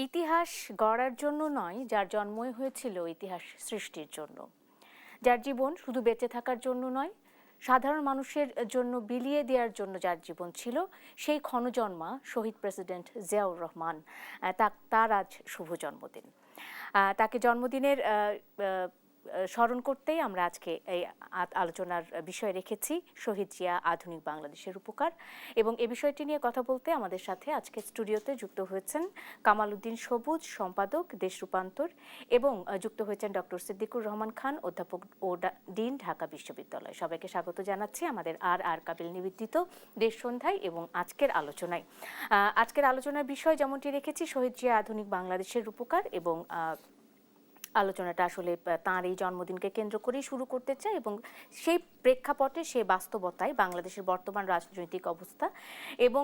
ইতিহাস গড়ার জন্য নয়, যার জন্মই হয়েছিল ইতিহাস সৃষ্টির জন্য, যার জীবন শুধু বেঁচে থাকার জন্য নয়, সাধারণ মানুষের জন্য বিলিয়ে দেওয়ার জন্য যার জীবন ছিল, সেই ক্ষণজন্মা শহীদ প্রেসিডেন্ট জিয়াউর রহমান। তার আজ শুভ জন্মদিন। তাকে জন্মদিনের স্মরণ করতেই আমরা আজকে এই আলোচনার বিষয় রেখেছি শহীদ জিয়া আধুনিক বাংলাদেশের উপকার। এবং এ বিষয়টি নিয়ে কথা বলতে আমাদের সাথে আজকে স্টুডিওতে যুক্ত হয়েছেন কামাল উদ্দিন সবুজ, সম্পাদক, দেশ রূপান্তর, এবং যুক্ত হয়েছেন ডক্টর সিদ্দিকুর রহমান খান, অধ্যাপক ও ডিন, ঢাকা বিশ্ববিদ্যালয়। সবাইকে স্বাগত জানাচ্ছি আমাদের আর কাবিল নিবেদিত দেশ সন্ধ্যায় এবং আজকের আলোচনায়। আজকের আলোচনার বিষয় যেমনটি রেখেছি শহীদ জিয়া আধুনিক বাংলাদেশের উপকার, এবং আলোচনাটা আসলে তাঁর এই জন্মদিনকে কেন্দ্র করেই শুরু করতে চাই এবং সেই প্রেক্ষাপটে, সে বাস্তবতায় বাংলাদেশের বর্তমান রাজনৈতিক অবস্থা, এবং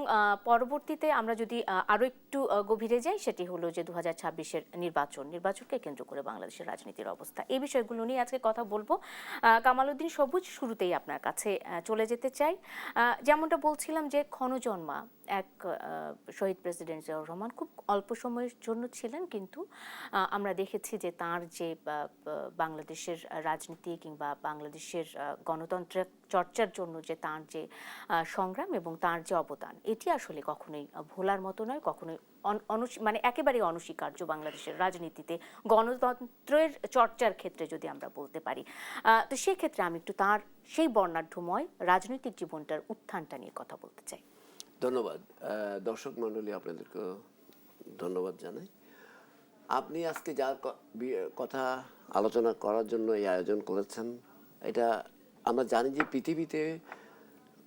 পরবর্তীতে আমরা যদি আরও একটু গভীরে যাই, সেটি হলো যে 2026-এর নির্বাচনকে কেন্দ্র করে বাংলাদেশের রাজনীতির অবস্থা। এই বিষয়গুলো নিয়ে আজকে কথা বলবো। কামাল উদ্দিন সবুজ, শুরুতেই আপনার কাছে চলে যেতে চাই। যেমনটা বলছিলাম যে ক্ষণজন্মা এক শহীদ প্রেসিডেন্ট জিয়াউর রহমান খুব অল্প সময়ের জন্য ছিলেন, কিন্তু আমরা দেখেছি যে তার যে বাংলাদেশের রাজনীতি কিংবা বাংলাদেশের গণতন্ত্রের চর্চার জন্য যে তার যে সংগ্রাম এবং তার যে অবদান, এটি আসলে কখনোই ভোলার মতো নয়, কখনোই মানে একেবারে অনস্বীকার্য বাংলাদেশের রাজনীতিতে, গণতন্ত্রের চর্চার ক্ষেত্রে যদি আমরা বলতে পারি। তো সেক্ষেত্রে আমি একটু তার সেই বর্ণাঢ্যময় রাজনৈতিক জীবনটার উত্থানটা নিয়ে কথা বলতে চাই। ধন্যবাদ। দর্শক মণ্ডলী, আপনাদেরকে ধন্যবাদ জানাই। আপনি আজকে যার কথা আলোচনা করার জন্য এই আয়োজন করেছেন, এটা আমরা জানি যে পৃথিবীতে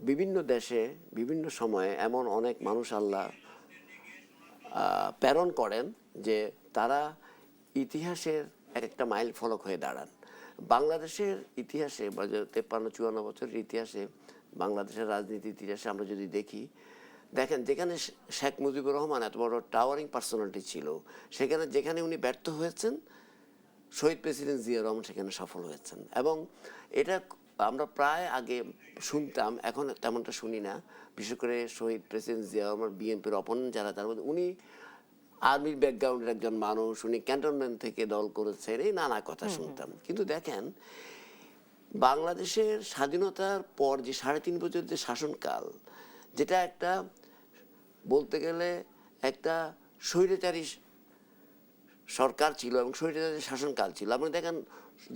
বিভিন্ন দেশে বিভিন্ন সময়ে এমন অনেক মানুষ আল্লাহ প্রেরণ করেন যে তারা ইতিহাসের এক একটা মাইল ফলক হয়ে দাঁড়ান। বাংলাদেশের ইতিহাসে 53-54 বছরের ইতিহাসে, বাংলাদেশের রাজনীতির ইতিহাসে আমরা যদি দেখেন যেখানে শেখ মুজিবুর রহমান এত বড় টাওয়ারিং পার্সোনালিটি ছিল, যেখানে উনি ব্যর্থ হয়েছেন, শহীদ প্রেসিডেন্ট জিয়া রহমান সেখানে সফল হয়েছেন। এবং এটা আমরা প্রায় আগে শুনতাম, এখন তেমনটা শুনি না। বিশেষ করে শহীদ প্রেসিডেন্ট জিয়া রহমান বিএনপির অপোনেন্ট যারা, তার মধ্যে উনি আর্মির ব্যাকগ্রাউন্ডের একজন মানুষ, উনি ক্যান্টনমেন্ট থেকে দল করেছেন, এই নানা কথা শুনতাম। কিন্তু দেখেন, বাংলাদেশের স্বাধীনতার পর যে 3.5 বছর যে শাসনকাল, যেটা একটা বলতে গেলে একটা স্বৈরাচারী সরকার ছিল এবং স্বৈরাচারী শাসনকাল ছিল। আপনি দেখেন,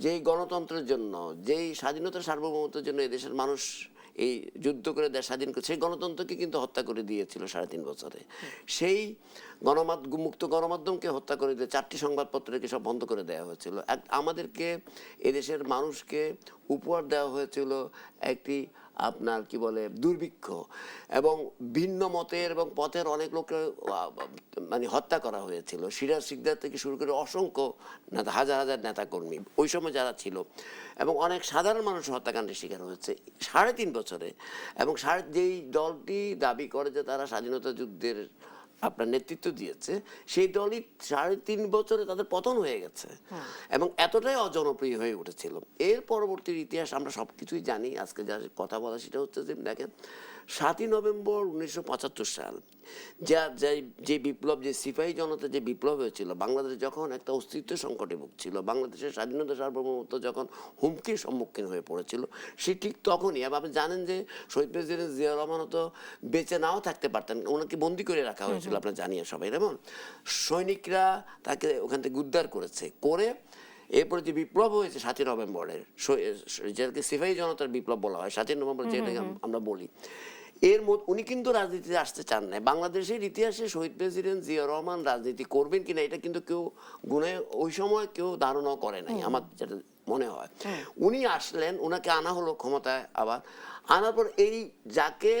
যেই গণতন্ত্রের জন্য, যেই স্বাধীনতার সার্বভৌমত্বের জন্য এদেশের মানুষ এই যুদ্ধ করে দেশ স্বাধীন করে, সেই গণতন্ত্রকে কিন্তু হত্যা করে দিয়েছিল 3.5 বছরে। সেই মুক্ত গণমাধ্যমকে হত্যা করে দিয়ে 4টি সংবাদপত্রকে সব বন্ধ করে দেওয়া হয়েছিল। আমাদেরকে এদেশের মানুষকে উপহার দেওয়া হয়েছিল একটি আপনার কি বলে দুর্ভিক্ষ, এবং ভিন্ন মতের এবং পথের অনেক লোককে মানে হত্যা করা হয়েছিল। সিরাজ শিকদার থেকে শুরু করে অসংখ্য হাজার হাজার নেতাকর্মী ওই সময় যারা ছিল, এবং অনেক সাধারণ মানুষ হত্যাকাণ্ডের শিকার হয়েছে 3.5 বছরে। এবং যেই দলটি দাবি করে যে তারা স্বাধীনতা যুদ্ধের আপনার নেতৃত্ব দিয়েছে, সেই দলই 3.5 বছরে তাদের পতন হয়ে গেছে এবং এতটাই অজনপ্রিয় হয়ে উঠেছিল। এর পরবর্তী ইতিহাস আমরা সব কিছুই জানি। আজকে যা কথা বলা সেটা হচ্ছে যে দেখেন, 7ই নভেম্বর 1975 সাল যে বিপ্লব, যে সিপাহী জনতা যে বিপ্লব হয়েছিল, বাংলাদেশ যখন একটা অস্তিত্ব সংকটে ভুগছিল, বাংলাদেশের স্বাধীনতা সার্বভৌমত্ব যখন হুমকির সম্মুখীন হয়ে পড়েছিল, সে ঠিক তখনই। এবং আপনি জানেন যে শহীদ প্রেসিডেন্ট জিয়া রহমান তো বেঁচে নাও থাকতে পারতেন, ওনাকে বন্দি করে রাখা হয়েছিল, আপনারা জানিয়ে সবাই। এবং সৈনিকরা তাকে ওখান থেকে উদ্ধার করে এরপরে যে বিপ্লব হয়েছে 7ই নভেম্বরের, যেটাকে সিপাহী জনতার বিপ্লব বলা হয়, 7ই নভেম্বর যেটাকে আমরা বলি, এর মধ্যে উনি কিন্তু রাজনীতিতে আসতে চান না। বাংলাদেশের ইতিহাসে শহীদ প্রেসিডেন্ট জিয়া রহমান রাজনীতি করবেন কিনা এটা কিন্তু কেউ ওই সময় কেউ ধারণাও করে নাই, আমার যেটা মনে হয়। উনি আসলেন, ওনাকে আনা হলো ক্ষমতায়। আবার আনার পর এই যাকে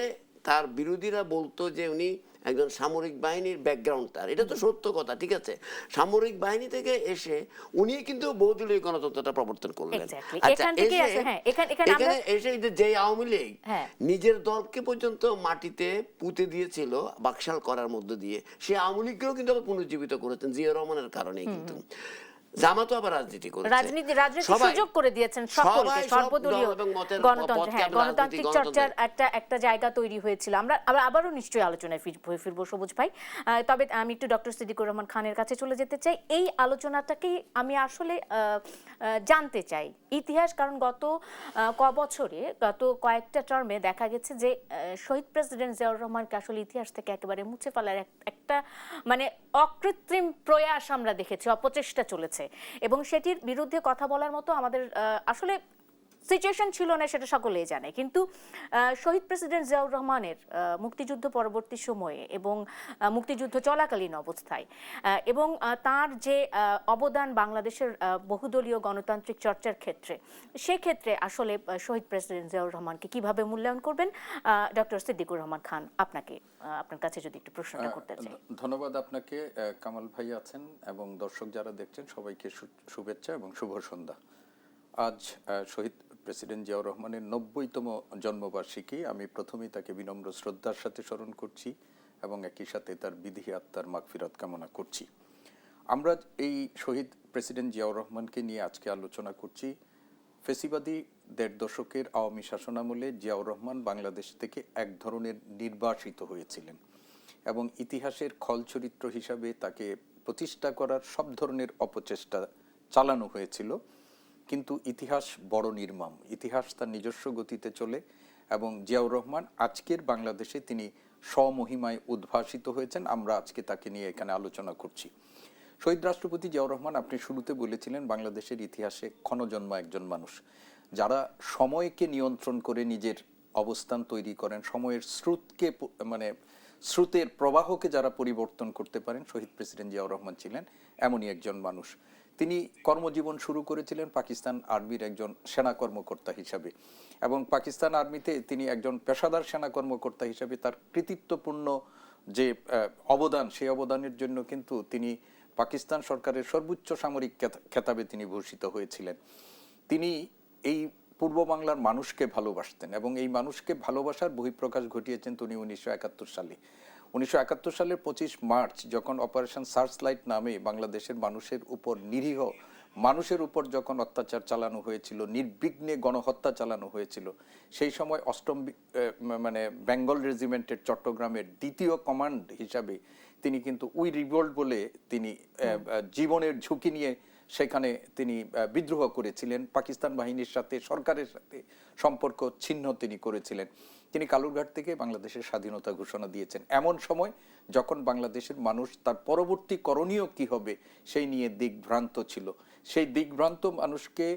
তার বিরোধীরা বলতো যে উনি একজন সামরিক বাহিনীর ব্যাকগ্রাউন্ড, তার এটা তো সত্য কথা, ঠিক আছে। সামরিক বাহিনী থেকে এসে উনি কিন্তু বহুদলীয় গণতন্ত্রটা প্রবর্তন করলেন। এখানে এসে যে আওয়ামী লীগ নিজের দলকে পর্যন্ত মাটিতে পুঁতে দিয়েছিল বাকশাল করার মধ্য দিয়ে, সে আওয়ামী লীগকেও কিন্তু পুনর্জীবিত করেছেন জিয়া রহমানের কারণে। কিন্তু জামাতও আবার রাজনীতি করেছে, রাজনীতি সুযোগ করে দিয়েছেন সকলকে, সর্বদলীয় গণতন্ত্র, হ্যাঁ, গণতান্ত্রিক চর্চার একটা জায়গা তৈরি হয়েছিল। আমরা আবারও নিশ্চয়ই আলোচনায় ফিরবো সবুজ ভাই। তবে আমি একটু ডক্টর সিদ্দিকুর রহমান খানের কাছে চলে যেতে চাই। এই আলোচনাটাকেই আমি আসলে জানতে চাই ইতিহাস, কারণ গত বছরে, গত কয়েকটা টার্মে দেখা গেছে যে শহীদ প্রেসিডেন্ট জিয়াউর রহমানকে আসলে ইতিহাস থেকে একেবারে মুছে ফেলার একটা মানে অকৃত্রিম প্রয়াস আমরা দেখেছি, অপচেষ্টা চলেছে, এবং সেটির বিরুদ্ধে কথা বলার মতো আমাদের আসলে সিচুয়েশন ছিল না, সেটা সকলেই জানে। কিন্তু শহীদ প্রেসিডেন্ট জিয়াউর রহমানের মুক্তিযুদ্ধ পরবর্তী সময়ে এবং মুক্তিযুদ্ধ চলাকালীন অবস্থায় এবং তার যে অবদান বাংলাদেশের বহুদলীয় গণতান্ত্রিক চর্চার ক্ষেত্রে, সেক্ষেত্রে আসলে শহীদ প্রেসিডেন্ট জিয়াউর রহমানকে কিভাবে মূল্যায়ন করবেন? ডক্টর সিদ্দিকুর রহমান খান, আপনার কাছে যদি একটু প্রশ্নটা করতে চাই। ধন্যবাদ আপনাকে। কামাল ভাই আছেন এবং দর্শক যারা দেখছেন সবাইকে শুভেচ্ছা এবং শুভ সন্ধ্যা। আজ শহীদ প্রেসিডেন্ট জিয়াউর রহমানের 90তম জন্মবার্ষিকী। আমি প্রথমেই তাকে বিনম্র শ্রদ্ধার সাথে স্মরণ করছি এবং একই সাথে তার বিদেহী আত্মার মাগফিরাত কামনা করছি। আমরা এই শহীদ প্রেসিডেন্ট জিয়াউর রহমানকে নিয়ে আজকে আলোচনা করছি। ফেসিবাদী ১.৫ দশকের আওয়ামী শাসনামলে জিয়াউর রহমান বাংলাদেশ থেকে এক ধরনের নির্বাসিত হয়েছিলেন এবং ইতিহাসের খল চরিত্র হিসাবে তাকে প্রতিষ্ঠা করার সব ধরনের অপচেষ্টা চালানো হয়েছিল। কিন্তু ইতিহাস বড় নির্মম, ইতিহাস তার নিজস্ব গতিতে চলে এবং জিয়াউর রহমান আজকের বাংলাদেশে তিনি স্বমহিমায় উদ্ভাসিত হয়েছেন। আমরা আজকে তাকে নিয়ে এখানে আলোচনা করছি। শহীদ রাষ্ট্রপতি জিয়াউর রহমান, আপনি শুরুতে বলেছিলেন বাংলাদেশের ইতিহাসে ক্ষণজন্মা একজন মানুষ, যারা সময়কে নিয়ন্ত্রণ করে নিজের অবস্থান তৈরি করেন, সময়ের স্রোতকে স্রোতের প্রবাহকে যারা পরিবর্তন করতে পারেন, শহীদ প্রেসিডেন্ট জিয়াউর রহমান ছিলেন এমনই একজন মানুষ। তিনি কর্মজীবন শুরু করেছিলেন পাকিস্তান আর্মির একজন সেনা কর্মকর্তা হিসাবে এবং পাকিস্তান আর্মিতে তিনি একজন পেশাদার সেনা কর্মকর্তা হিসাবে তার কৃতিত্বপূর্ণ যে অবদান, সেই অবদানের জন্য কিন্তু তিনি পাকিস্তান সরকারের সর্বোচ্চ সামরিক খেতাবে তিনি ভূষিত হয়েছিলেন। তিনি এই পূর্ব বাংলার মানুষকে ভালোবাসতেন এবং এই মানুষকে ভালোবাসার বহিঃপ্রকাশ ঘটিয়েছেন তিনি 1971 সালে। 1971 সালের 25 মার্চ যখন অপারেশন সার্চলাইট নামে বাংলাদেশের মানুষের উপর, নিরীহ মানুষের উপর যখন অত্যাচার চালানো হয়েছিল, নির্বিঘ্নে গণহত্যা চালানো হয়েছিল, সেই সময় 8ম বেঙ্গল রেজিমেন্টের চট্টগ্রামের 2য় কমান্ড হিসাবে তিনি কিন্তু উই রিভোল্ট বলে তিনি জীবনের ঝুঁকি নিয়ে সেখানে তিনি বিদ্রোহ করেছিলেন। পাকিস্তান বাহিনীর সাথে, সরকারের সাথে সম্পর্ক ছিন্ন তিনি করেছিলেন। তিনি কালুরঘাট থেকে বাংলাদেশের স্বাধীনতা ঘোষণা দিয়েছেন এমন সময় যখন বাংলাদেশের মানুষ তার পরবর্তী করণীয় কি হবে সেই নিয়ে দিকভ্রান্ত ছিল। সেই দিকভ্রান্ত মানুষকে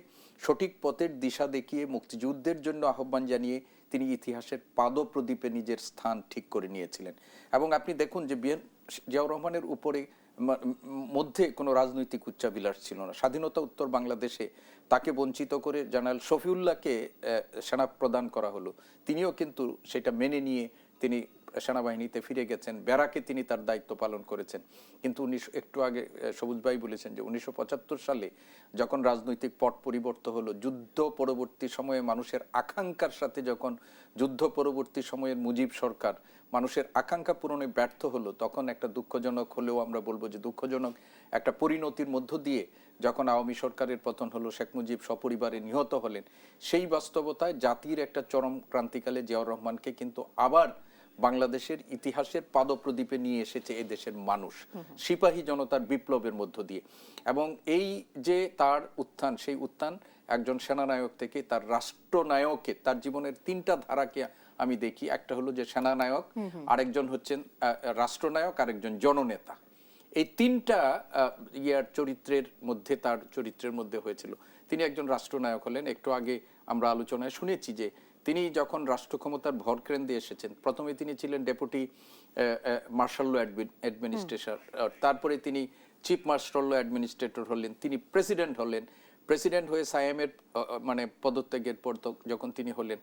সঠিক পথের দিশা দেখিয়ে মুক্তিযুদ্ধের জন্য আহ্বান জানিয়ে তিনি ইতিহাসের পাদপ্রদীপে নিজের স্থান ঠিক করে নিয়েছিলেন। এবং আপনি দেখুন যে জিয়াউর রহমানের উপরে মধ্যে কোনো রাজনৈতিক উচ্চাভিলাষ ছিল না। স্বাধীনতা উত্তর বাংলাদেশে তাকে বঞ্চিত করে জেনারেল শফিউল্লাহকে সেনা প্রদান করা হলো, তিনিও কিন্তু সেটা মেনে নিয়ে তিনি সেনাবাহিনীতে ফিরে গেছেন, ব্যারাকে তিনি তার দায়িত্ব পালন করেছেন। কিন্তু একটু আগে সবুজ ভাই বলেছেন যে 1975 সালে যখন রাজনৈতিক পট পরিবর্তন হলো, যুদ্ধ পরবর্তী সময়ে মানুষের আকাঙ্ক্ষার সাথে যখন যুদ্ধ পরবর্তী সময়ের মুজিব সরকার মানুষের আকাঙ্ক্ষা পূরণে ব্যর্থ হলো, তখন একটা দুঃখজনক হলেও আমরা বলবো যে দুঃখজনক একটা পরিণতির মধ্য দিয়ে যখন আওয়ামী সরকারের পতন হলো, শেখ মুজিব সপরিবারে নিহত হলেন, সেই বাস্তবতায় জাতির একটা চরম ক্রান্তিকালে জিয়াউর রহমানকে কিন্তু আবার বাংলাদেশের ইতিহাসের পাদপ্রদীপে নিয়ে এসেছে এদেশের মানুষ সিপাহী জনতার বিপ্লবের মধ্য দিয়ে। এবং এই যে তার উত্থান, সেই উত্থান একজন সেনানায়ক থেকে তার রাষ্ট্রনায়কে, তার জীবনের 3টা ধারাকে আমি দেখি। একটা হলো যে সেনানায়ক, আরেকজন হচ্ছেন রাষ্ট্রনায়ক, আরেকজন জননেতা। এই 3টা চরিত্রের মধ্যে, তার চরিত্রের মধ্যে হয়েছিল। তিনি একজন রাষ্ট্রনায়ক হলেন। একটু আগে আমরা আলোচনায় শুনেছি যে তিনি যখন রাষ্ট্র ক্ষমতার ভর কেন্দ্রে এসেছেন, প্রথমে তিনি ছিলেন ডেপুটি মার্শাল ল অ্যাডমিনিস্ট্রেটর, তারপরে তিনি চিফ মার্শাল ল অ্যাডমিনিস্ট্রেটর হলেন, তিনি প্রেসিডেন্ট হলেন। প্রেসিডেন্ট হয়ে সায়েমের পদত্যাগের পর যখন তিনি হলেন,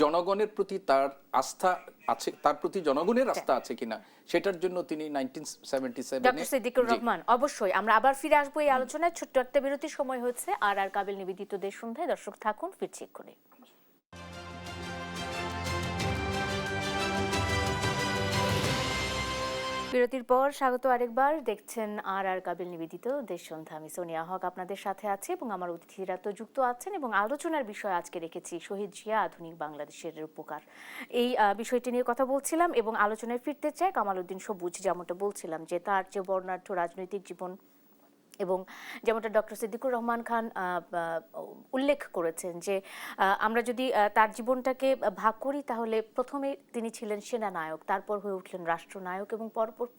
জনগণের প্রতি তার আস্থা আছে, তার প্রতি জনগণের আস্থা আছে কিনা সেটার জন্য তিনি 1977 ডক্টর সিদ্দিকুর রহমান, অবশ্যই আমরা আবার ফিরে আসবো এই আলোচনায়। ছোট্ট একটা বিরতির সময় হচ্ছে। আর কাবিল নিবেদিত দেশ সন্ধ্যায় দর্শক থাকুন, ফিরছি এক্ষুনি। বিরতির পর স্বাগত আরেকবার। দেখছেন আর কাবিল নিবেদিত দেশ সন্ধ্যা। আমি সোনিয়া হক আপনাদের সাথে আছি এবং আমার অতিথিরা তো যুক্ত আছেন এবং আলোচনার বিষয় আজকে রেখেছি শহীদ জিয়া আধুনিক বাংলাদেশের উপকার। এই বিষয়টি নিয়ে কথা বলছিলাম এবং আলোচনায় ফিরতে চাই। কামাল উদ্দিন সবুজ যেমনটা বলছিলাম যে তার যে বর্ণাঢ্য রাজনৈতিক জীবন এবং যেমনটা ডক্টর সিদ্দিকুর রহমান খান উল্লেখ করেছেন যে আমরা যদি তার জীবনটাকে ভাগ করি তাহলে প্রথমে তিনি ছিলেন সেনানায়ক, তারপর হয়ে উঠলেন রাষ্ট্রনায়ক এবং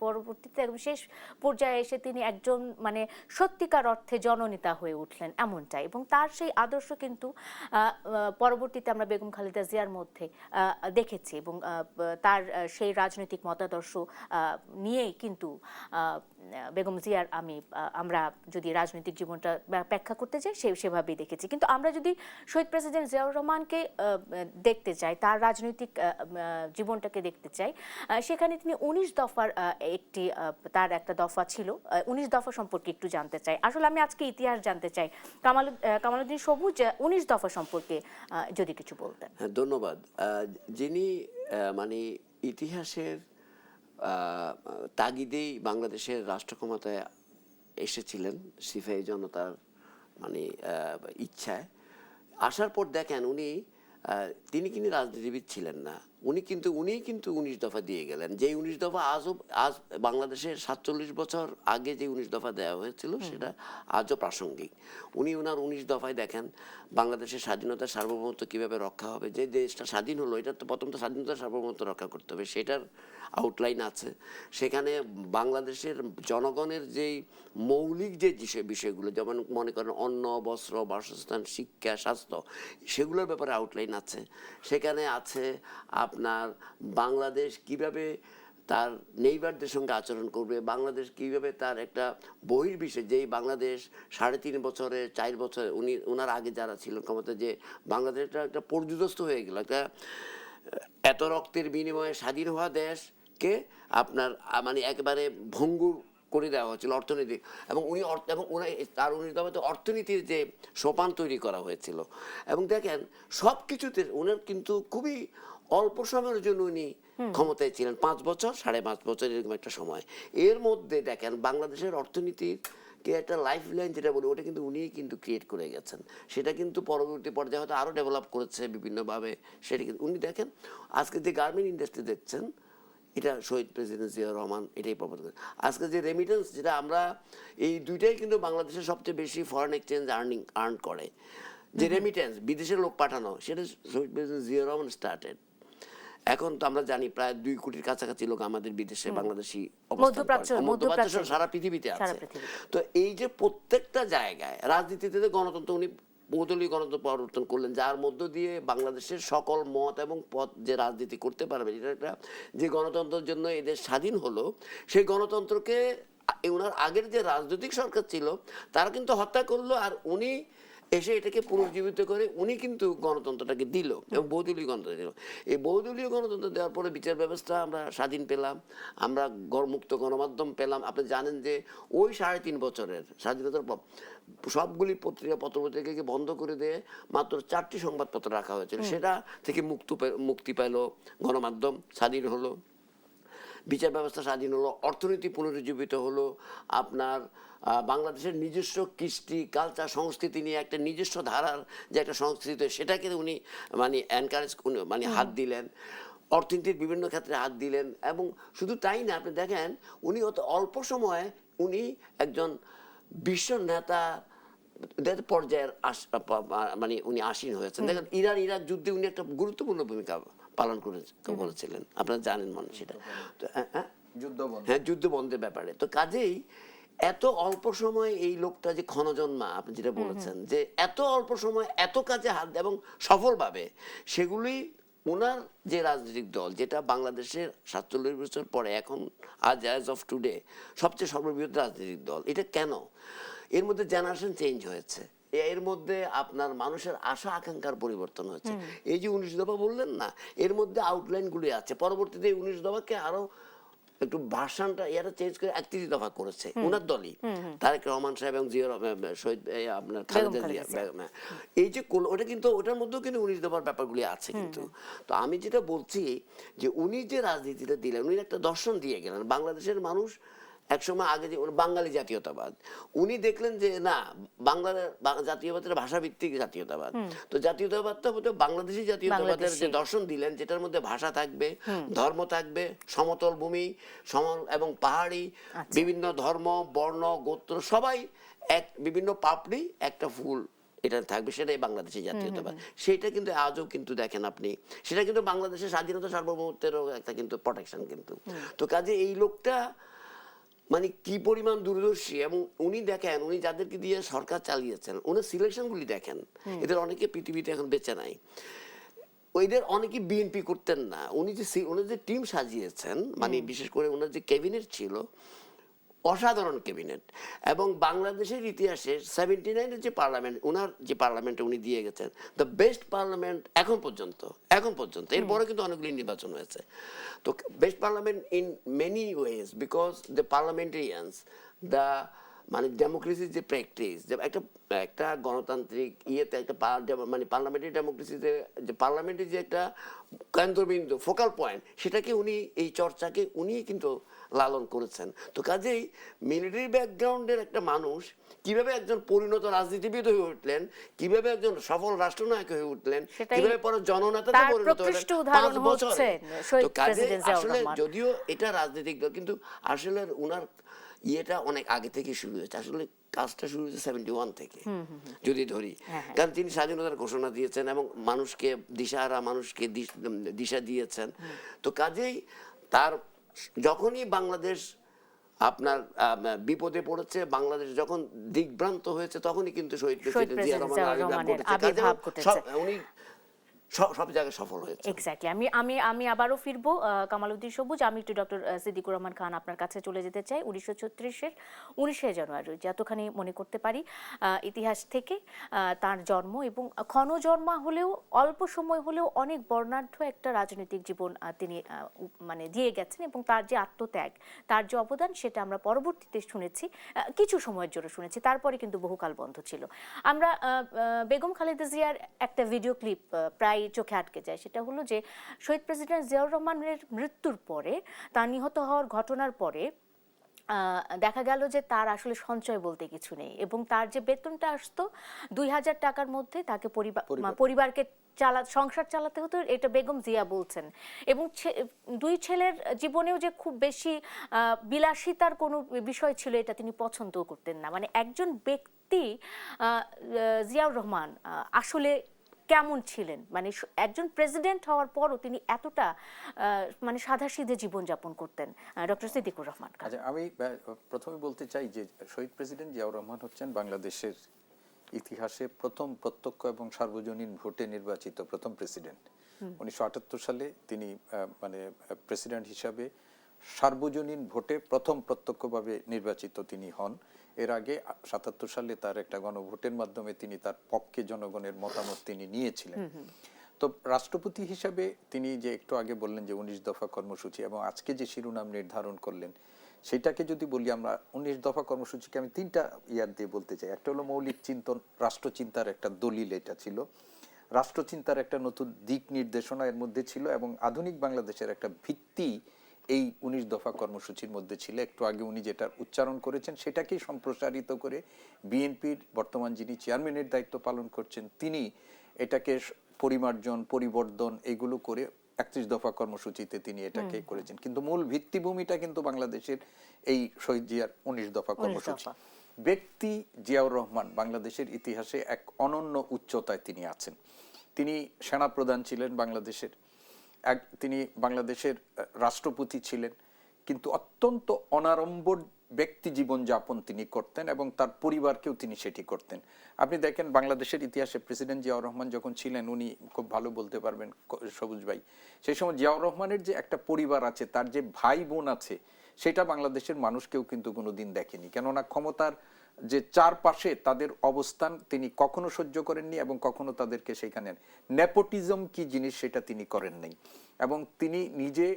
পরবর্তীতে একদম শেষ পর্যায়ে এসে তিনি একজন মানে সত্যিকার অর্থে জননেতা হয়ে উঠলেন এমনটাই। এবং তার সেই আদর্শ কিন্তু পরবর্তীতে আমরা বেগম খালেদা জিয়ার মধ্যে দেখেছি এবং তার সেই রাজনৈতিক মতাদর্শ নিয়েই কিন্তু বেগম জিয়ার আমরা যদি রাজনৈতিক জীবনটা ব্যাখ্যা করতে যাই সেভাবেই দেখেছি। কিন্তু আমরা যদি শহীদ প্রেসিডেন্ট জিয়াউর রহমানকে দেখতে চাই, তার রাজনৈতিক জীবনটাকে দেখতে চাই, সেখানে তিনি 19 দফার তার একটা দফা ছিল। 19 দফা সম্পর্কে একটু জানতে চাই। আসলে আমি আজকে ইতিহাস জানতে চাই। কামালউদ্দিন সবুজ 19 দফা সম্পর্কে যদি কিছু বলতেন। ধন্যবাদ। যিনি মানে ইতিহাসের তাগিদেই বাংলাদেশের রাষ্ট্র ক্ষমতায় এসেছিলেন সিপাহী জনতার মানে ইচ্ছায় আসার পর দেখেন তিনি কিন্তু রাজনীতিবিদ ছিলেন না। উনি কিন্তু 19 দফা দিয়ে গেলেন। যে 19 দফা আজ বাংলাদেশের 47 বছর আগে যে 19 দফা দেওয়া হয়েছিল সেটা আজও প্রাসঙ্গিক। ওনার 19 দফায় দেখেন বাংলাদেশের স্বাধীনতা সার্বভৌমত্ব কিভাবে রক্ষা হবে। যে দেশটা স্বাধীন হলো এটা তো প্রথম তো স্বাধীনতা সার্বভৌমত্ব রক্ষা করতে হবে, সেটার আউটলাইন আছে সেখানে। বাংলাদেশের জনগণের যেই মৌলিক যে বিষয়গুলো যেমন মনে করেন অন্ন, বস্ত্র, বাসস্থান, শিক্ষা, স্বাস্থ্য, সেগুলোর ব্যাপারে আউটলাইন আছে। সেখানে আছে আপনার বাংলাদেশ কিভাবে তার নেইবারদের সঙ্গে আচরণ করবে, বাংলাদেশ কিভাবে তার একটা বহির্বিশ্বে যেই বাংলাদেশ 3.5 বছরে 4 বছরে ওনার আগে যারা ছিল ক্ষমতা, যে বাংলাদেশটা একটা পর্যুদস্ত হয়ে গেল, একটা এত রক্তের বিনিময়ে স্বাধীন হওয়া দেশকে আপনার মানে একেবারে ভঙ্গুর করে দেওয়া হয়েছিল অর্থনীতি। এবং তার 19 দফাতে অর্থনীতির যে সোপান তৈরি করা হয়েছিল। এবং দেখেন সব কিছুতে ওনার কিন্তু খুবই অল্প সময়ের জন্য উনি ক্ষমতায় ছিলেন, 5 বছর 5.5 বছর এরকম একটা সময়। এর মধ্যে দেখেন বাংলাদেশের অর্থনীতির একটা লাইফ লাইন যেটা বলি ওটা কিন্তু উনিই কিন্তু ক্রিয়েট করে গেছেন। সেটা কিন্তু পরবর্তী পর্যায়ে হয়তো আরও ডেভেলপ করেছে বিভিন্নভাবে। সেটা কিন্তু উনি দেখেন আজকে যে গার্মেন্ট ইন্ডাস্ট্রি দেখছেন এটা শহীদ প্রেসিডেন্ট জিয়াউর রহমান এটাই প্রবর্তন করেন। আজকে যে রেমিটেন্স যেটা আমরা এই দুইটাই কিন্তু বাংলাদেশের সবচেয়ে বেশি ফরেন এক্সচেঞ্জ আর্ন করে, যে রেমিটেন্স বিদেশের লোক পাঠানো, সেটা শহীদ প্রেসিডেন্ট জিয়াউর রহমান স্টার্টেড। এখন তো আমরা জানি প্রায় 2 কোটির কাছাকাছি লোক আমাদের বিদেশে বাংলাদেশি মধ্যপ্রাচ্য সারা পৃথিবীতে আছে। তো এই যে প্রত্যেকটা জায়গায় রাজনীতিতে গণতন্ত্র উনি বহুদলীয় গণতন্ত্র প্রবর্তন করলেন, যার মধ্য দিয়ে বাংলাদেশের সকল মত এবং পথ যে রাজনীতি করতে পারবে, এটা একটা যে গণতন্ত্রের জন্য এদের স্বাধীন হলো, সেই গণতন্ত্রকে ওনার আগের যে রাজনৈতিক সরকার ছিল তারা কিন্তু হত্যা করলো, আর উনি এসে এটাকে পুনর্জীবিত করে উনি কিন্তু গণতন্ত্রটাকে দিল এবং বহুদলীয় গণতন্ত্র দিল। এই বহুদলীয় গণতন্ত্র দেওয়ার পরে বিচার ব্যবস্থা আমরা স্বাধীন পেলাম, আমরা মুক্ত গণমাধ্যম পেলাম। আপনি জানেন যে ওই 3.5 বছরের স্বাধীনতার পর সবগুলি পত্রপত্রিকাকে বন্ধ করে দিয়ে মাত্র 4টি সংবাদপত্র রাখা হয়েছিল। সেটা থেকে মুক্তি পেল, গণমাধ্যম স্বাধীন হলো, বিচার ব্যবস্থা স্বাধীন হলো, অর্থনীতি পুনরুজ্জীবিত হলো, আপনার বাংলাদেশের নিজস্ব কৃষ্টি কালচার সংস্কৃতি নিয়ে একটা নিজস্ব ধারার যে একটা সংস্কৃতি সেটাকে উনি মানে এনকারেজ মানে হাত দিলেন, অর্থনীতির বিভিন্ন ক্ষেত্রে হাত দিলেন। এবং শুধু তাই না, আপনি দেখেন উনি অত অল্প সময়ে উনি একজন বিশ্ব নেতা পর্যায়ের মানে উনি আসীন হয়েছেন। দেখেন ইরাক যুদ্ধে উনি একটা গুরুত্বপূর্ণ ভূমিকা পালন করেছিলেন, আপনারা জানেন মনে সেটা। হ্যাঁ, যুদ্ধ বন্ধের ব্যাপারে। তো কাজেই এত অল্প সময় এই লোকটা যে ক্ষণজন্মা আপনি যেটা বলেছেন, যে এত অল্প সময় এত কাজে হাত এবং সফলভাবে, সেগুলি ওনার যে রাজনৈতিক দল যেটা বাংলাদেশের 47 বছর পরে এখন অ্যাজ অফ টুডে সবচেয়ে সর্ববৃহৎ রাজনৈতিক দল। এটা কেন? এর মধ্যে জেনারেশন চেঞ্জ হয়েছে, এর মধ্যে আপনার মানুষের আশা আকাঙ্ক্ষার পরিবর্তন হয়েছে। এই যে 19 দফা বললেন না, এর মধ্যে আউটলাইনগুলি আছে। পরবর্তীতে 19 দফাকে আরো একটু ভাষণটা এরা চেঞ্জ করে 31 দফা করেছে ওনার দলই, তারেক রহমান সাহেব এবং জিয়া শহীদ আপনার খালেদা জিয়া বেগম। এই যে ওটা কিন্তু ওটার মধ্যেও কিন্তু 19 দফার ব্যাপারগুলি আছে কিন্তু। তো আমি যেটা বলছি যে উনি যে রাজনীতিটা দিলেন, উনি একটা দর্শন দিয়ে গেলেন। বাংলাদেশের মানুষ একসময় আগে যে বাঙালি জাতীয়তাবাদ, উনি দেখলেন যে না, বাংলার জাতীয়বাদের ভাষাভিত্তিক জাতীয়তাবাদ, তো জাতীয়তাবাদটা হতো বাংলাদেশি জাতীয়তাবাদের যে দর্শন দিলেন, যেটার মধ্যে ভাষা থাকবে, ধর্ম থাকবে, সমতল ভূমি, সমল এবং পাহাড়ি, বিভিন্ন ধর্ম, বর্ণ, গোত্র, সবাই এক, বিভিন্ন পাপড়ি একটা ফুল, এটা থাকবে, সেটাই বাংলাদেশি জাতীয়তাবাদ। সেটা কিন্তু আজও কিন্তু দেখেন আপনি, সেটা কিন্তু বাংলাদেশের স্বাধীনতা সার্বভৌমত্বেরও একটা কিন্তু প্রোটেকশন কিন্তু। তো কাজে এই লোকটা মানে কি পরিমাণ দূরদর্শী, এবং উনি দেখেন উনি যাদেরকে দিয়ে সরকার চালিয়েছেন, ওনার সিলেকশনগুলি দেখেন, এদের অনেকে পৃথিবীতে এখন বেঁচে নাই, ওইদের অনেকে বিএনপি করতেন না। উনি যে ওনার যে টিম সাজিয়েছেন, মানে বিশেষ করে ওনার যে ক্যাবিনেট ছিল, অসাধারণ ক্যাবিনেট। এবং বাংলাদেশের ইতিহাসে 79-এর যে পার্লামেন্ট, ওনার যে পার্লামেন্টে উনি দিয়ে গেছেন, দ্য বেস্ট পার্লামেন্ট এখন পর্যন্ত। এরপরে কিন্তু অনেকগুলি নির্বাচন হয়েছে। তো best parliament in many ways, because the parliamentarians, the মানে ডেমোক্রেসির যে প্র্যাকটিস, যে একটা গণতান্ত্রিক ইয়েতে একটা মানে পার্লামেন্টারি ডেমোক্রেসিতে যে পার্লামেন্টের যে একটা কেন্দ্রবিন্দু, ফোকাল পয়েন্ট, সেটাকে উনি, এই চর্চাকে উনি কিন্তু লালন করেছেন। তো কাজেই মিলিটারি ব্যাকগ্রাউন্ডের একটা মানুষ কিভাবে একজন পরিণত রাজনীতিবিদ হয়ে উঠলেন, কিভাবে একজন সফল রাষ্ট্রনায়ক হয়ে উঠলেন, কিভাবে পরে জননেতাতে পরিণত হলেন 5 বছরে। তো কাজে আসলে যদিও এটা রাজনৈতিক দল, কিন্তু আসলে উনার ইয়েটা অনেক আগে থেকে শুরু হয়েছে। আসলে কাজটা শুরু হয়েছে 71 থেকে যদি ধরি, কারণ তিনি স্বাধীনতার ঘোষণা দিয়েছেন এবং মানুষকে দিশাহারা মানুষকে দিশা দিয়েছেন। তো কাজেই তার যখনই বাংলাদেশ আপনার বিপদে পড়েছে, বাংলাদেশ যখন দিগ্ভ্রান্ত হয়েছে, তখনই কিন্তু শহীদ প্রেসিডেন্ট জিয়া রহমানের আবির্ভাব ঘটেছে। উনি সব জায়গায় সফল হয়েছে। এক্স্যাক্টলি। আমি আবারও ফিরবো কামালউদ্দিন সবুজ। আমি একটু ডক্টর সিদ্দিকুর রহমান খান আপনার কাছে চলে যেতে চাই। 1936-এর 19শে জানুয়ারি, যতখানি মনে করতে পারি ইতিহাস থেকে, তার জন্ম, এবং ক্ষণজন্ম হলেও, অল্প সময় হলেও অনেক বর্ণাঢ্য একটা রাজনৈতিক জীবন তিনি মানে দিয়ে গেছেন, এবং তার যে আত্মত্যাগ, তার যে অবদান, সেটা আমরা পরবর্তীতে শুনেছি, কিছু সময়ের জন্য শুনেছি, তারপরে কিন্তু বহুকাল বন্ধ ছিল। আমরা বেগম খালেদা জিয়ার একটা ভিডিও ক্লিপ প্রায় চোখে আটকে যায়। সেটা হলো যে শহীদ প্রেসিডেন্ট জিয়াউর রহমানের মৃত্যুর পরে, তার নিহত হওয়ার ঘটনার পরে দেখা গেল যে তার আসলে সঞ্চয় বলতে কিছু নেই, এবং তার যে বেতনটা আসতো 2000 টাকার মধ্যে, তাকে পরিবারকে সংসার চালাতে হতো, এটা বেগম জিয়া বলছেন। এবং 2 ছেলের জীবনেও যে খুব বেশি বিলাসিতার কোনো বিষয় ছিল, এটা তিনি পছন্দও করতেন না। মানে একজন ব্যক্তি জিয়াউর রহমান আসলে কেমন ছিলেন, মানে একজন প্রেসিডেন্ট হওয়ার পরও তিনি এতটা মানে সাধাসিধে জীবনযাপন করতেন। ডক্টর সিদ্দিকুর রহমান। আচ্ছা, আমি প্রথমে বলতে চাই যে শহীদ প্রেসিডেন্ট জিয়াউর রহমান হচ্ছেন বাংলাদেশের ইতিহাসে প্রথম প্রত্যক্ষ এবং সার্বজনীন ভোটে নির্বাচিত প্রথম প্রেসিডেন্ট। 1978 সালে তিনি মানে প্রেসিডেন্ট হিসাবে সার্বজনীন ভোটে প্রথম প্রত্যক্ষভাবে নির্বাচিত তিনি হন। এর আগে 77 সালে তার একটা গণভোটের মাধ্যমে তিনি তার পক্ষে জনগণের মতামত তিনি নিয়েছিলেন। তো রাষ্ট্রপতি হিসাবে তিনি যে একটু আগে বললেন যে 19 দফা কর্মসূচি, এবং আজকে যে শিরোনাম নির্ধারণ করলেন, সেটাকে যদি বলি আমরা, 19 দফা কর্মসূচিকে আমি 3টা ইয়ার দিয়ে বলতে চাই। একটা হলো মৌলিক চিন্তন, রাষ্ট্রচিন্তার একটা দলিল এটা ছিল, রাষ্ট্রচিন্তার একটা নতুন দিক নির্দেশনা এর মধ্যে ছিল, এবং আধুনিক বাংলাদেশের একটা ভিত্তি এই 19 দফা কর্মসূচির মধ্যে ছিল। একটু আগে উনি যেটা উচ্চারণ করেছেন, সেটাকেই সম্প্রসারিত করে বিএনপির বর্তমান যিনি চেয়ারম্যানের দায়িত্ব পালন করছেন, তিনি এটাকে পরিমার্জন, পরিবর্ধন এগুলো করে 31 দফা কর্মসূচিতে তিনি এটাকে করেছেন। কিন্তু মূল ভিত্তিভূমিটা কিন্তু বাংলাদেশের এই শহীদ জিয়ার 19 দফা কর্মসূচি। ব্যক্তি জিয়াউর রহমান বাংলাদেশের ইতিহাসে এক অনন্য উচ্চতায় তিনি আছেন। তিনি সেনাপ্রধান ছিলেন বাংলাদেশের, তিনি বাংলাদেশের রাষ্ট্রপতি ছিলেন, কিন্তু অত্যন্ত অনাড়ম্বর ব্যক্তি জীবন যাপন তিনি করতেন, এবং তার পরিবারকেও তিনি সেটি করতেন। আপনি দেখেন বাংলাদেশের ইতিহাসে প্রেসিডেন্ট জিয়াউর রহমান যখন ছিলেন, উনি খুব ভালো বলতে পারবেন সবুজ ভাই, সেই সময় জিয়াউর রহমানের যে একটা পরিবার আছে, তার যে ভাই বোন আছে, সেটা বাংলাদেশের মানুষকেও কিন্তু কোনোদিন দেখেনি। কেননা ক্ষমতার যে চারপাশে তাদের অবস্থান তিনি কখনো সহ্য করেননি, এবং কখনো তাদেরকে সেখানে নেপোটিজম কি জিনিস সেটা তিনি করেন নাই। এবং তিনি নিজে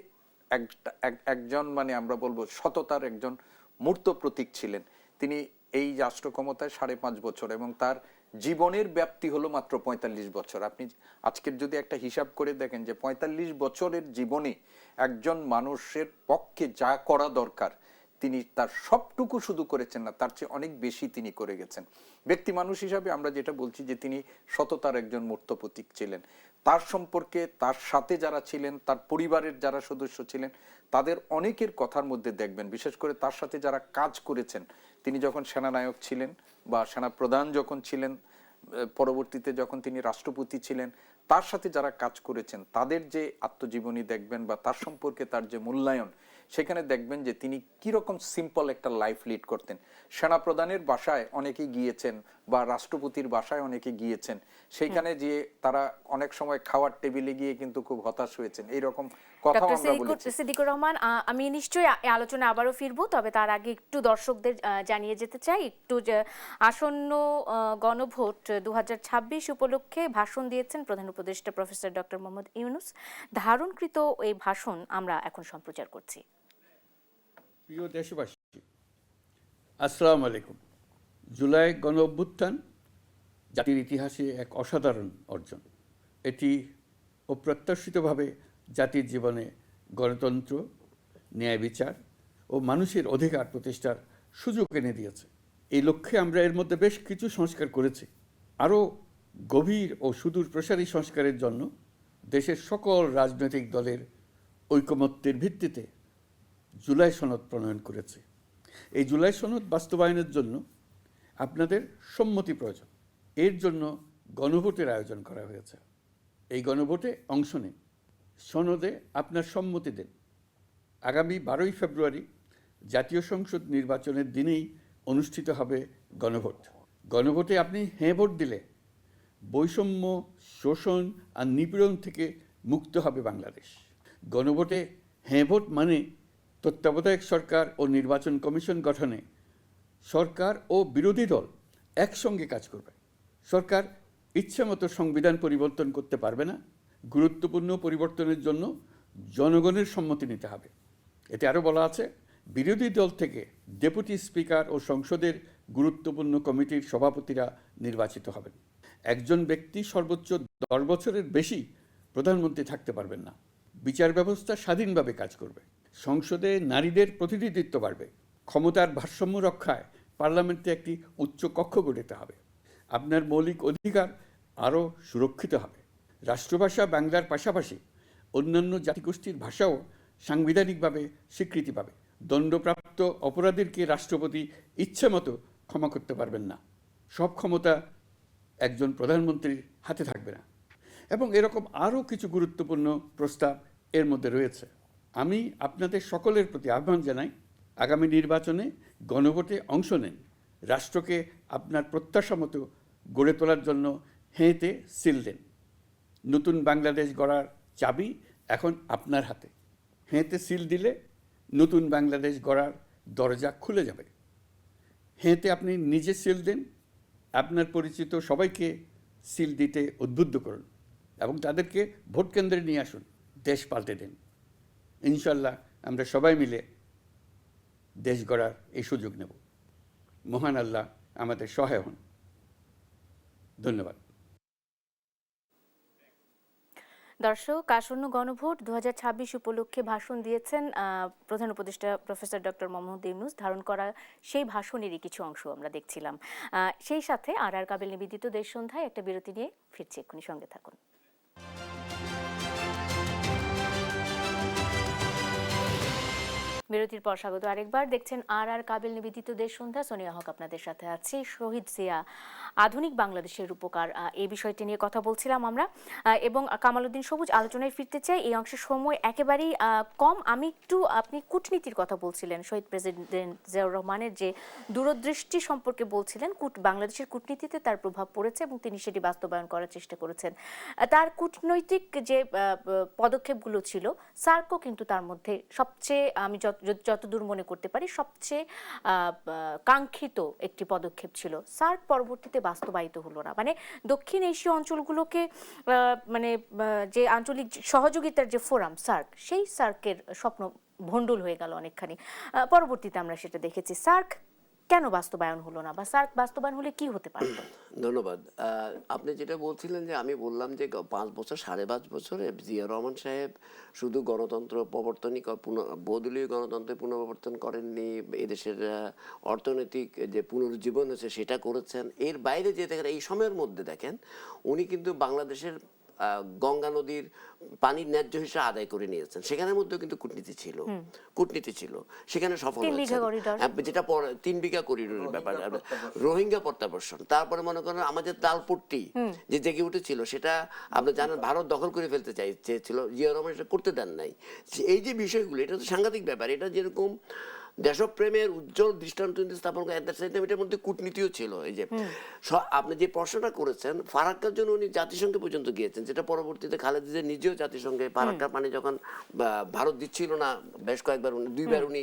একজন মানে আমরা বলবো সততার একজন মূর্ত প্রতীক ছিলেন। তিনি এই রাষ্ট্র ক্ষমতায় 5.5 বছর এবং তার জীবনের ব্যাপ্তি হলো মাত্র 45 বছর। আপনি আজকের যদি একটা হিসাব করে দেখেন যে 45 বছরের জীবনে একজন মানুষের পক্ষে যা করা দরকার তিনি তার সবটুকু শুধু করেছেন না, তার চেয়ে অনেক বেশি তিনি করে গেছেন। ব্যক্তি মানুষ হিসাবে আমরা যেটা বলছি যে তিনি সততার একজন মূর্ত প্রতীক ছিলেন। তার সম্পর্কে তার সাথে যারা ছিলেন, তার পরিবারের যারা সদস্য ছিলেন, তাদের অনেকের কথার মধ্যে দেখবেন, বিশেষ করে তার সাথে যারা কাজ করেছেন, তিনি যখন সেনানায়ক ছিলেন বা সেনাপ্রধান যখন ছিলেন, পরবর্তীতে যখন তিনি রাষ্ট্রপতি ছিলেন, তার সাথে যারা কাজ করেছেন তাদের যে আত্মজীবনী দেখবেন বা তার সম্পর্কে তার যে মূল্যায়ন, সেখানে দেখবেন যে তিনি কিরকম সিম্পল একটা লাইফ লিড করতেন। সেনাপ্রধানের বাসায় অনেকে গিয়েছেন বা রাষ্ট্রপতির বাসায় অনেকে গিয়েছেন, সেইখানে যে তারা অনেক সময় খাওয়ার টেবিলে গিয়ে কিন্তু খুব হতাশ হয়েছেন, এইরকম কথা আমরা বলেছি। সিদ্দিকুর রহমান, আমি নিশ্চয়ই আলোচনা আবারও ফিরবো, তবে তার আগে একটু দর্শকদের জানিয়ে যেতে চাই একটু আসন্ন গণভোট 2026 উপলক্ষে ভাষণ দিয়েছেন প্রধান উপদেষ্টা প্রফেসর ডক্টর মোহাম্মদ ইউনূস। ধারণকৃত এই ভাষণ আমরা এখন সম্প্রচার করছি। প্রিয় দেশবাসী, আসসালামু আলাইকুম। জুলাই গণ অভ্যুত্থান জাতির ইতিহাসে এক অসাধারণ অর্জন। এটি অপ্রত্যাশিতভাবে জাতির জীবনে গণতন্ত্র, ন্যায় বিচার ও মানুষের অধিকার প্রতিষ্ঠার সুযোগ এনে দিয়েছে। এই লক্ষ্যে আমরা এর মধ্যে বেশ কিছু সংস্কার করেছি। আরও গভীর ও সুদূর প্রসারী সংস্কারের জন্য দেশের সকল রাজনৈতিক দলের ঐকমত্যের ভিত্তিতে জুলাই সনদ প্রণয়ন করেছে। এই জুলাই সনদ বাস্তবায়নের জন্য আপনাদের সম্মতি প্রয়োজন। এর জন্য গণভোটের আয়োজন করা হয়েছে। এই গণভোটে অংশ নিন, সনদে আপনার সম্মতি দেন। আগামী 12ই ফেব্রুয়ারি জাতীয় সংসদ নির্বাচনের দিনেই অনুষ্ঠিত হবে গণভোট। গণভোটে আপনি হ্যাঁ ভোট দিলে বৈষম্য, শোষণ আর নিপীড়ন থেকে মুক্ত হবে বাংলাদেশ। গণভোটে হ্যাঁ ভোট মানে তত্ত্বাবধায়ক সরকার ও নির্বাচন কমিশন গঠনে সরকার ও বিরোধী দল একসঙ্গে কাজ করবে। সরকার ইচ্ছামতো সংবিধান পরিবর্তন করতে পারবে না। গুরুত্বপূর্ণ পরিবর্তনের জন্য জনগণের সম্মতি নিতে হবে। এতে আরও বলা আছে, বিরোধী দল থেকে ডেপুটি স্পিকার ও সংসদের গুরুত্বপূর্ণ কমিটির সভাপতিরা নির্বাচিত হবেন। একজন ব্যক্তি সর্বোচ্চ 10 বছরের বেশি প্রধানমন্ত্রী থাকতে পারবেন না। বিচার ব্যবস্থা স্বাধীনভাবে কাজ করবে। সংসদে নারীদের প্রতিনিধিত্ব বাড়বে। ক্ষমতার ভারসাম্য রক্ষায় পার্লামেন্টে একটি উচ্চ কক্ষ গঠিত হবে। আপনার মৌলিক অধিকার আরও সুরক্ষিত হবে। রাষ্ট্রভাষা বাংলার পাশাপাশি অন্যান্য জাতিগোষ্ঠীর ভাষাও সাংবিধানিকভাবে স্বীকৃতি পাবে। দণ্ডপ্রাপ্ত অপরাধীকে রাষ্ট্রপতি ইচ্ছামতো ক্ষমা করতে পারবেন না। সব ক্ষমতা একজন প্রধানমন্ত্রীর হাতে থাকবে না। এবং এরকম আরও কিছু গুরুত্বপূর্ণ প্রস্তাব এর মধ্যে রয়েছে। আমি আপনাদের সকলের প্রতি আহ্বান জানাই, আগামী নির্বাচনে গণভোটে অংশ নেন। রাষ্ট্রকে আপনার প্রত্যাশা মতো গড়ে তোলার জন্য হেঁতে সিল দেন। নতুন বাংলাদেশ গড়ার চাবি এখন আপনার হাতে। হেঁতে সিল দিলে নতুন বাংলাদেশ গড়ার দরজা খুলে যাবে। হেঁতে আপনি নিজে সিল দেন, আপনার পরিচিত সবাইকে সিল দিতে উদ্বুদ্ধ করুন এবং তাদেরকে ভোট কেন্দ্রে নিয়ে আসুন। দেশ পাল্টে দিন। ইনশাল্লাহ আমরা সবাই মিলে দেশ গড়ার এই সুযোগ নেব। মহান আল্লাহ আমাদের সহায় হন। ধন্যবাদ। দর্শক, আসন্ন গণভোট 2026 উপলক্ষে ভাষণ দিয়েছেন প্রধান উপদেষ্টা প্রফেসর ডক্টর মোহাম্মদ ইউনূস। ধারণ করা সেই ভাষণেরই কিছু অংশ আমরা দেখছিলাম। সেই সাথে আর কাবিল নিবেদিত দেশ সন্ধ্যায় একটা বিরতি নিয়ে ফিরছি, এক্ষুনি সঙ্গে থাকুন। বিরতির পর স্বাগত আরেকবার। দেখছেন আর কাবিল নিবেদিত দেশ সন্ধ্যা। সোনিয়া হক আপনাদের সাথে আছি। শহীদ জিয়া, আধুনিক বাংলাদেশের উপকার, এই বিষয়টি নিয়ে কথা বলছিলাম আমরা এবং কামাল উদ্দিন সবুজ আলোচনায় ফিরতে চাই। এই অংশের সময় একেবারেই কম। আপনি কূটনীতির কথা বলছিলেন, শহীদ প্রেসিডেন্ট জিয়াউর রহমানের যে দূরদৃষ্টি সম্পর্কে বলছিলেন। বাংলাদেশের কূটনীতিতে তার প্রভাব পড়েছে এবং তিনি সেটি বাস্তবায়ন করার চেষ্টা করেছেন। তার কূটনৈতিক যে পদক্ষেপগুলো ছিল, সার্কও কিন্তু তার মধ্যে সবচেয়ে, আমি যতদূর মনে করতে পারি, সবচেয়ে কাঙ্ক্ষিত একটি পদক্ষেপ ছিল। সার্ক পরবর্তীতে বাস্তবায়িত হলো না? মানে দক্ষিণ এশীয় অঞ্চলগুলোকে মানে যে আঞ্চলিক সহযোগিতার যে ফোরাম সার্ক, সেই সার্কের স্বপ্ন ভণ্ডুল হয়ে গেল অনেকখানি। পরবর্তীতে আমরা সেটা দেখেছি। সার্ক কেন বাস্তবায়ন হলো না, বা সার্ক বাস্তবায়ন হলে কি হতে পারত? ধন্যবাদ। আপনি যেটা বলছিলেন যে আমি বললাম যে 5 বছর 5.5 বছরে জিয়া রহমান সাহেব শুধু গণতন্ত্র প্রবর্তনই বহুদলীয় গণতন্ত্রের পুনঃপ্রবর্তন করেননি, এদেশের অর্থনৈতিক যে পুনরুজ্জীবন হয়েছে সেটা করেছেন। এর বাইরে যে দেখেন এই সময়ের মধ্যে দেখেন উনি কিন্তু বাংলাদেশের গঙ্গা নদীর পানির ন্যায্য হিসেবে আদায় করে নিয়েছেন। সেখানের মধ্যেও কিন্তু কূটনীতি ছিল, সেখানে সফল হয়েছে। যেটা 3 বিঘা করিডোরের ব্যাপার, রোহিঙ্গা প্রত্যাবর্ষণ, তারপরে মনে করেন আমাদের তালপট্টি যে জেগে উঠেছিল সেটা আপনি জানেন ভারত দখল করে ফেলতে চেয়েছিল, জিয়া রহমান সেটা করতে দেন নাই। এই যে বিষয়গুলো, এটা তো সাংঘাতিক ব্যাপার। এটা যেরকম দেশপ্রেমের উজ্জ্বল দৃষ্টান্ত স্থাপন করে, এটার মধ্যে কূটনীতিও ছিল। এই যে আপনি যে প্রশ্নটা করেছেন, ফারাক্কার জন্য উনি জাতিসংঘে পর্যন্ত গিয়েছেন, যেটা পরবর্তীতে খালেদা জিয়া নিজেও জাতিসংঘে ফারাক্কার পানি যখন ভারত দিচ্ছিল না, বেশ কয়েকবার 2বার উনি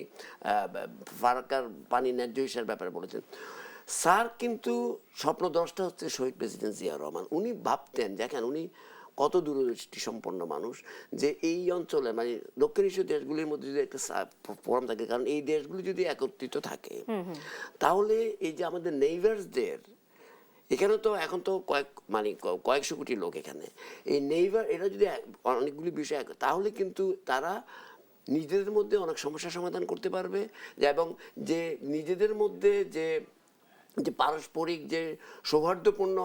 ফারাক্কার পানি ন্যায্য হিসাবের ব্যাপারে বলেছেন। স্যার কিন্তু স্বপ্নদ্রষ্টা হচ্ছে শহীদ প্রেসিডেন্ট জিয়া রহমান। উনি ভাবতেন, দেখেন উনি কত দূরদৃষ্টি সম্পন্ন মানুষ, যে এই অঞ্চলে মানে দক্ষিণ এশীয় দেশগুলির মধ্যে যদি একটা ফোরাম থাকে, কারণ এই দেশগুলি যদি একত্রিত থাকে তাহলে এই যে আমাদের নেইবার্সদের এখানে তো এখন তো কয়েকশো কোটি লোক এখানে, এই নেইবার এরা যদি অনেকগুলি বিষয় তাহলে কিন্তু তারা নিজেদের মধ্যে অনেক সমস্যার সমাধান করতে পারবে, এবং যে নিজেদের মধ্যে যে পারস্পরিক যে সৌহার্দ্যপূর্ণ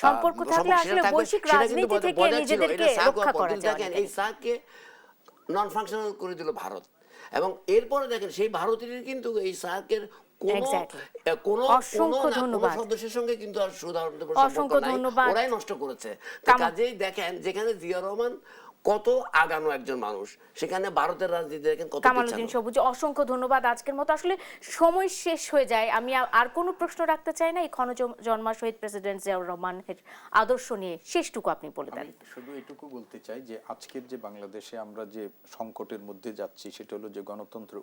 সম্পর্ক থাকলে আসলে বৈশ্বিক রাজনীতি থেকে নিজেদেরকে রক্ষা করা যায়। দেখেন এই সার্ককে নন ফাংশনাল করে দিল ভারত, এবং এরপরে দেখেন সেই ভারতের কিন্তু এই সার্কের কোন সদস্যের সঙ্গে কিন্তু আর সম্পর্ক নাই, ওরাই নষ্ট করেছে। কাজেই দেখেন যেখানে জিয়া রহমান কত আগানো একজন মানুষ, সেখানে ভারতের রাজনীতি দেখেন কত। কামালউদ্দিন সবুজ, অসংখ্য ধন্যবাদ। আজকের মতো আসলে সময় শেষ হয়ে যায়, আমি আর কোনো প্রশ্ন রাখতে চাই না। এই ক্ষণজন্মা শহীদ প্রেসিডেন্ট জিয়াউর রহমানের আদর্শ নিয়ে শেষটুকু আপনি বলে দেন। শুধু এটুকু বলতে চাই যে আজকের যে বাংলাদেশে আমরা যে সংকটের মধ্যে যাচ্ছি, সেটা হলো যে গণতন্ত্র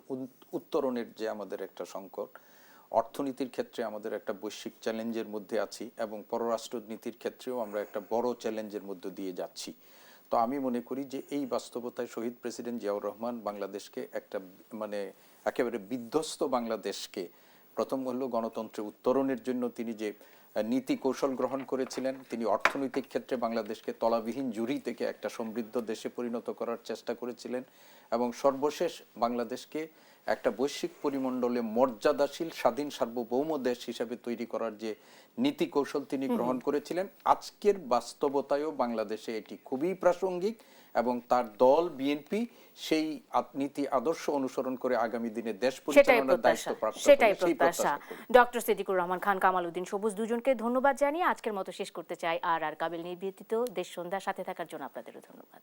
উত্তরণের যে আমাদের একটা সংকট, অর্থনীতির ক্ষেত্রে আমাদের একটা বৈশ্বিক চ্যালেঞ্জের মধ্যে আছি, এবং পররাষ্ট্রনীতির ক্ষেত্রেও আমরা একটা বড় চ্যালেঞ্জের মধ্যে দিয়ে যাচ্ছি। তো আমি মনে করি যে এই বাস্তবতায় শহীদ প্রেসিডেন্ট জিয়াউর রহমান বাংলাদেশকে একটা একেবারে বিধ্বস্ত বাংলাদেশকে প্রথম হলো গণতন্ত্রে উত্তরণের জন্য তিনি যে নীতি কৌশল গ্রহণ করেছিলেন, তিনি অর্থনৈতিক ক্ষেত্রে বাংলাদেশকে তলাবিহীন জুড়ি থেকে একটা সমৃদ্ধ দেশে পরিণত করার চেষ্টা করেছিলেন, এবং সর্বশেষ বাংলাদেশকে একটা বৈশ্বিক পরিমণ্ডলে মর্যাদাশীল স্বাধীন সার্বভৌম দেশ হিসেবে তৈরি করার যে নীতি কৌশল তিনি গ্রহণ করেছিলেন, আজকের বাস্তবতায়ও বাংলাদেশে এটি খুবই প্রাসঙ্গিক, এবং তার দল বিএনপি সেই নীতি আদর্শ অনুসরণ করে আগামী দিনে দেশ পরিচালনার দায়িত্ব প্রাপ্ত হবে। সেটাই প্রত্যাশা। ডক্টর সিদ্দিকুর রহমান খান, কামালউদ্দিন সবুজ, দুজনকে ধন্যবাদ জানিয়ে আজকের মতো শেষ করতে চাই। আর কাবিল নিবেদিত দেশ সন্ধ্যার সাথে থাকার জন্য আপনাদেরও ধন্যবাদ।